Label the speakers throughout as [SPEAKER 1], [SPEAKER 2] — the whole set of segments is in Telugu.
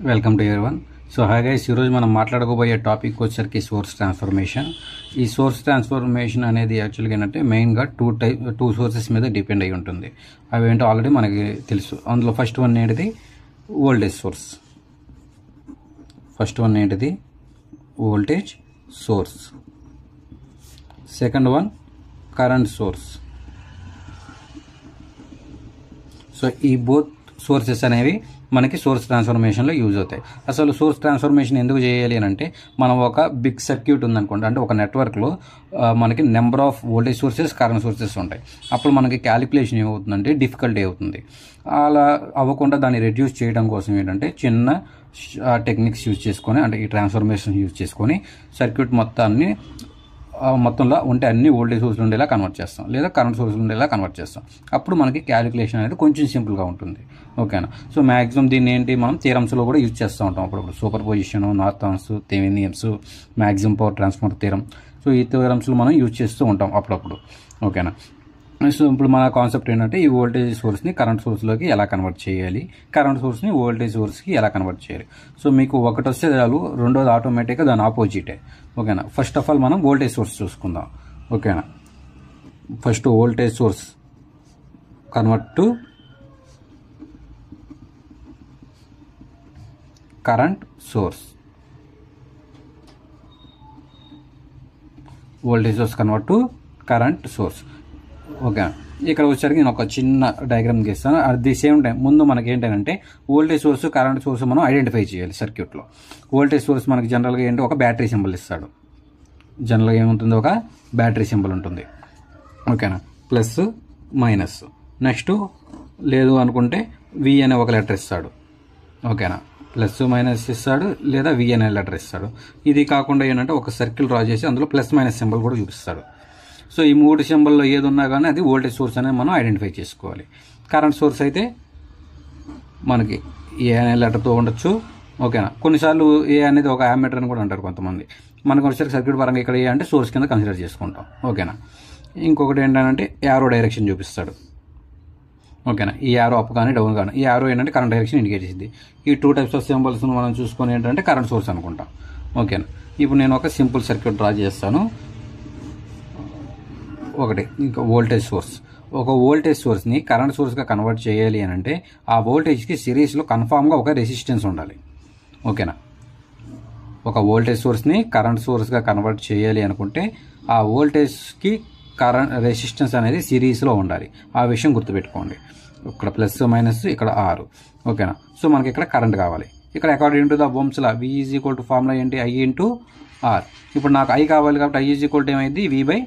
[SPEAKER 1] Welcome to everyone. So hi guys, ఈరోజు మనం మాట్లాడుకోబోయే టాపిక్ వచ్చరికి సోర్స్ ట్రాన్స్ఫర్మేషన్. ఈ సోర్స్ ట్రాన్స్ఫర్మేషన్ అనేది యాక్చువల్గా ఏంటంటే మెయిన్గా టూ సోర్సెస్ మీద డిపెండ్ అయి ఉంటుంది. అవి ఏంటో ఆల్రెడీ మనకి తెలుసు. అందులో ఫస్ట్ వన్ ఏంటిది? Voltage source. ఫస్ట్ వన్ ఏంటిది? Voltage source. Second one current source. So ఈ బోత్ సోర్సెస్ అనేవి మనకి సోర్స్ ట్రాన్స్ఫర్మేషన్లో యూజ్ అవుతాయి. అసలు సోర్స్ ట్రాన్స్ఫర్మేషన్ ఎందుకు చేయాలి అని అంటే, మనం ఒక బిగ్ సర్క్యూట్ ఉందనుకోండి, అంటే ఒక నెట్వర్క్లో మనకి number of voltage sources, current sources ఉంటాయి. అప్పుడు మనకి క్యాలిక్యులేషన్ ఏమవుతుందంటే డిఫికల్టీ అవుతుంది. అలా అవ్వకుండా దాన్ని రెడ్యూస్ చేయడం కోసం ఏంటంటే చిన్న టెక్నిక్స్ యూజ్ చేసుకొని, అంటే ఈ ట్రాన్స్ఫర్మేషన్ యూజ్ చేసుకొని సర్క్యూట్ మొత్తంలో ఉంటే అన్ని వోల్టేజ్ సోర్స్లు ఉండేలా కన్వర్ట్ చేస్తాం, లేదా కరెంట్ సోర్స్లు ఉండేలా కన్వర్ట్ చేస్తాం. అప్పుడు మనకి క్యాలిక్యులేషన్ అనేది కొంచెం సింపుల్గా ఉంటుంది. ఓకేనా? సో మ్యాక్సిమం దీన్ని ఏంటి మనం థియరమ్స్లో కూడా యూజ్ చేస్తూ ఉంటాం. అప్పుడప్పుడు superposition, Norton's, Thevenin's, maximum power transfer theorem. So ఈ థియరమ్స్లో మనం యూజ్ చేస్తూ ఉంటాం అప్పుడప్పుడు. ఓకేనా? సో ఇప్పుడు మన కాన్సెప్ట్ ఏంటంటే ఈ వోల్టేజ్ సోర్స్ని కరెంట్ సోర్స్లోకి ఎలా కన్వర్ట్ చేయాలి, కరెంట్ సోర్స్ని వోల్టేజ్ సోర్స్కి ఎలా కన్వర్ట్ చేయాలి. సో మీకు ఒకటి వస్తే చాలు, రెండోది ఆటోమేటిక్గా దాని ఆపోజిటే. ఓకేనా? ఫస్ట్ ఆఫ్ ఆల్ మనం వోల్టేజ్ సోర్స్ చూసుకుందాం. ఓకేనా? First voltage source convert to current source. Voltage source convert to current source. Okay, ఇక్కడ వచ్చేసరికి నేను ఒక చిన్న డయాగ్రామ్ గీస్తాను. అట్ ది సేమ్ టైం ముందు మనకి ఏంటంటే వోల్టేజ్ సోర్స్, కరెంట్ సోర్స్ మనం ఐడెంటిఫై చేయాలి సర్క్యూట్లో. వోల్టేజ్ సోర్స్ మనకి జనరల్గా ఏంటి, ఒక బ్యాటరీ సింబల్ ఇస్తాడు. జనరల్గా ఏముంటుంది, ఒక బ్యాటరీ సింబల్ ఉంటుంది. ఓకేనా? Plus minus. నెక్స్ట్ లేదు అనుకుంటే వి అనే ఒక లెటర్ ఇస్తాడు. ఓకేనా? ప్లస్ మైనస్ ఇస్తాడు, లేదా వి అనే లెటర్ ఇస్తాడు. ఇది కాకుండా ఏంటంటే ఒక సర్కిల్ డ్రా చేసి అందులో ప్లస్ మైనస్ సింబల్ కూడా చూపిస్తాడు. సో ఈ మూడు సింబల్లో ఏది ఉన్నా కానీ అది వోల్టేజ్ సోర్స్ అనేది మనం ఐడెంటిఫై చేసుకోవాలి. కరెంట్ సోర్స్ అయితే మనకి ఏ అనే లెటర్తో ఉండొచ్చు. ఓకేనా? కొన్నిసార్లు ఏ అనేది ఒక యామ్మీటర్ అని కూడా అంటారు కొంతమంది. మనకు వచ్చేసరికి సర్క్యూట్ పరంగా ఇక్కడ ఏ అంటే సోర్స్ కింద కన్సిడర్ చేసుకుంటాం. ఓకేనా? ఇంకొకటి ఏంటంటే యారో డైరెక్షన్ చూపిస్తాడు. ఓకేనా? ఈ యారో అప్ కానీ డౌన్ కానీ, ఈ యారో ఏంటంటే కరెంట్ డైరెక్షన్ ఇండికేట్ చేసింది. ఈ టూ టైప్స్ ఆఫ్ సింబల్స్ మనం చూసుకొని ఏంటంటే కరెంట్ సోర్స్ అనుకుంటాం. ఓకేనా? ఇప్పుడు నేను ఒక సింపుల్ సర్క్యూట్ డ్రా చేస్తాను. ఒకటి ఇంకా వోల్టేజ్ సోర్స్. ఒక వోల్టేజ్ సోర్స్ని కరెంట్ సోర్స్గా కన్వర్ట్ చేయాలి అని అంటే ఆ వోల్టేజ్కి సిరీస్లో కన్ఫామ్గా ఒక రెసిస్టెన్స్ ఉండాలి. ఓకేనా? ఒక వోల్టేజ్ సోర్స్ని కరెంట్ సోర్స్గా కన్వర్ట్ చేయాలి అనుకుంటే ఆ వోల్టేజ్కి కరెంట్ రెసిస్టెన్స్ అనేది సిరీస్లో ఉండాలి. ఆ విషయం గుర్తుపెట్టుకోండి. ఇక్కడ ప్లస్ మైనస్, ఇక్కడ ఆర్. ఓకేనా? సో మనకి ఇక్కడ కరెంట్ కావాలి. ఇక్కడ according to the Ohm's law V is equal to formula ఏంటి, I ఇంటూ ఆర్. ఇప్పుడు నాకు I కావాలి కాబట్టి I ఈజ్ ఈక్వల్ టు ఏమైంది, V బై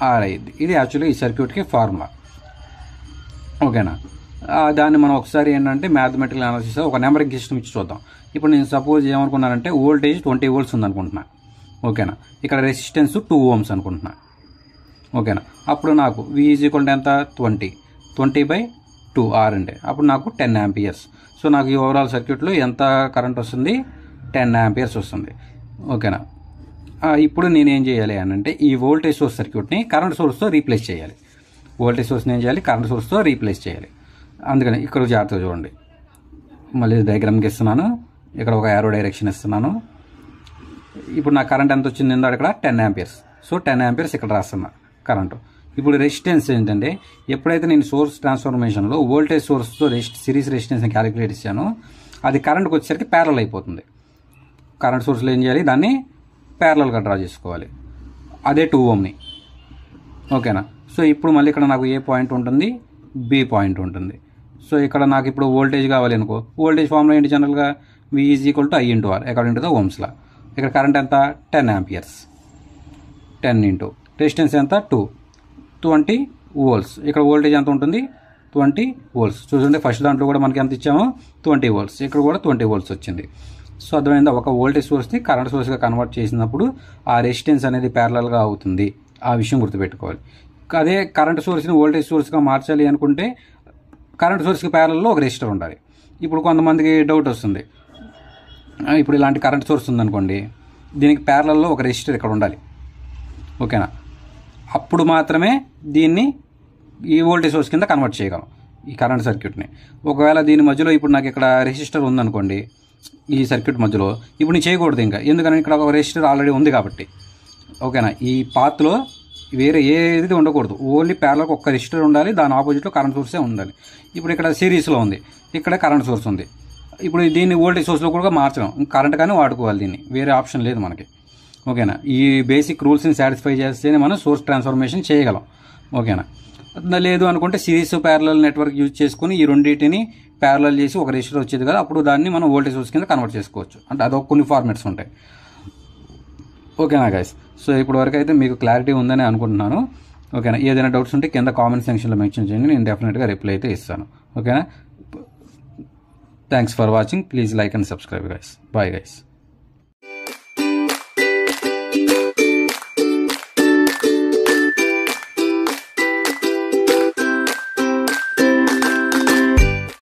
[SPEAKER 1] ఆర్ అయింది. ఇది యాక్చువల్లీ ఈ సర్క్యూట్కి ఫార్ములా. ఓకేనా? దాన్ని మనం ఒకసారి ఏంటంటే మ్యాథమెటికల్ అనాలిసిస్ ఒక నెంబరింగ్ సిస్టమ్ ఇచ్చి చూద్దాం. ఇప్పుడు నేను సపోజ్ ఏమనుకున్నానంటే వోల్టేజ్ 20 volts ఉందనుకుంటున్నా. ఓకేనా? ఇక్కడ రెసిస్టెన్స్ 2 ohms అనుకుంటున్నా. ఓకేనా? అప్పుడు నాకు V ఈజ్ ఈక్వల్ టు ఎంత, 20 బై 2 ఆర్ అంటే అప్పుడు నాకు 10 amperes. సో నాకు ఈ ఓవరాల్ సర్క్యూట్లో ఎంత కరెంట్ వస్తుంది, 10 amperes వస్తుంది. ఓకేనా? ఇప్పుడు నేనేం చేయాలి అని అంటే ఈ వోల్టేజ్ సోర్స్ సర్క్యూట్ని కరెంట్ సోర్స్తో రీప్లేస్ చేయాలి. వోల్టేజ్ సోర్స్ని ఏం చేయాలి, కరెంట్ సోర్స్తో రీప్లేస్ చేయాలి. అందుకని ఇక్కడ జాగ్రత్తగా చూడండి. మళ్ళీ డయాగ్రామ్కి ఇస్తున్నాను. ఇక్కడ ఒక యారో డైరెక్షన్ ఇస్తున్నాను. ఇప్పుడు నా కరెంట్ ఎంత వచ్చింది, ఇందాక ఇక్కడ 10 amperes. సో 10 amperes ఇక్కడ రాస్తున్నా కరెంటు. ఇప్పుడు రెసిస్టెన్స్ ఏంటంటే ఎప్పుడైతే నేను సోర్స్ ట్రాన్స్ఫర్మేషన్లో వోల్టేజ్ సోర్స్తో సిరీస్ రెసిస్టెన్స్ని క్యాలిక్యులేట్ ఇచ్చానో అది కరెంట్కి వచ్చేసరికి ప్యారలల్ అయిపోతుంది. కరెంట్ సోర్స్లో ఏం చేయాలి, దాన్ని ప్యారలల్గా డ్రా చేసుకోవాలి. అదే 2 ohmని. ఓకేనా? సో ఇప్పుడు మళ్ళీ ఇక్కడ నాకు ఏ పాయింట్ ఉంటుంది, బి పాయింట్ ఉంటుంది. సో ఇక్కడ నాకు ఇప్పుడు వోల్టేజ్ కావాలి అనుకో, వోల్టేజ్ ఫార్ములా ఏంటి, జనరల్గా V is equal to I into R according to the Ohm's law. ఇక్కడ కరెంట్ ఎంత, 10 amperes. 10 ఇంటూ రెసిస్టెన్స్ ఎంత, 20 volts. ఇక్కడ వోల్టేజ్ ఎంత ఉంటుంది, 20 volts. చూడండి ఫస్ట్ దాంట్లో కూడా మనకి ఎంత ఇచ్చామో 20 volts. ఇక్కడ కూడా 20 volts వచ్చింది. సో అర్థమైందా? ఒక వోల్టేజ్ సోర్స్ని కరెంట్ సోర్స్గా కన్వర్ట్ చేసినప్పుడు ఆ రెసిస్టెన్స్ అనేది ప్యారలల్గా అవుతుంది. ఆ విషయం గుర్తుపెట్టుకోవాలి. అదే కరెంట్ సోర్స్ని వోల్టేజ్ సోర్స్గా మార్చాలి అనుకుంటే కరెంట్ సోర్స్కి ప్యారలల్లో ఒక రెసిస్టర్ ఉండాలి. ఇప్పుడు కొంతమందికి డౌట్ వస్తుంది, ఇప్పుడు ఇలాంటి కరెంట్ సోర్స్ ఉందనుకోండి, దీనికి ప్యారలల్లో ఒక రెసిస్టర్ ఇక్కడ ఉండాలి. ఓకేనా? అప్పుడు మాత్రమే దీన్ని ఈ వోల్టేజ్ సోర్స్ కింద కన్వర్ట్ చేయగలం ఈ కరెంట్ సర్క్యూట్ని. ఒకవేళ దీని మధ్యలో ఇప్పుడు నాకు ఇక్కడ రెసిస్టర్ ఉందనుకోండి, ఈ సర్క్యూట్ మధ్యలో ఇప్పుడు నేను చేయకూడదు ఇంకా, ఎందుకని ఇక్కడ ఒక రెసిస్టర్ ఆల్రెడీ ఉంది కాబట్టి. ఓకేనా, ఈ పాత్లో వేరే ఏది ఉండకూడదు, ఓన్లీ ప్యారలల్గా ఒక్క రెసిస్టర్ ఉండాలి, దాని ఆపోజిట్లో కరెంట్ సోర్సే ఉండాలి. ఇప్పుడు ఇక్కడ సిరీస్లో ఉంది, ఇక్కడ కరెంట్ సోర్స్ ఉంది. ఇప్పుడు దీన్ని వోల్టేజ్ సోర్స్లో కూడా మార్చడం, కరెంట్ కానీ వాడుకోవాలి, దీన్ని వేరే ఆప్షన్ లేదు మనకి. ఓకేనా, ఈ బేసిక్ రూల్స్ని సాటిస్ఫై చేస్తేనే మనం సోర్స్ ట్రాన్స్ఫర్మేషన్ చేయగలం. ఓకేనా, లేదు అనుకుంటే సిరీస్ ప్యారలల్ నెట్వర్క్ యూజ్ చేసుకుని ఈ రెండింటిని ప్యారలల్ చేసి ఒక రెసిస్టర్ వచ్చేది కదా, అప్పుడు దాన్ని మనం వోల్టేజ్ సోర్స్ కింద కన్వర్ట్ చేసుకోవచ్చు. అంటే అదొక కొన్ని ఫార్మాట్స్ ఉంటాయి. ఓకేనా గైస్, సో ఇప్పుడు వరకు అయితే మీకు క్లారిటీ ఉందని అనుకుంటున్నాను. ఓకేనా, ఏదైనా డౌట్స్ ఉంటే కింద కామెంట్ సెక్షన్లో మెన్షన్ చేయండి, నేను డెఫినెట్గా రిప్లై అయితే ఇస్తాను. ఓకేనా, thanks for watching, please like and subscribe guys. Bye guys.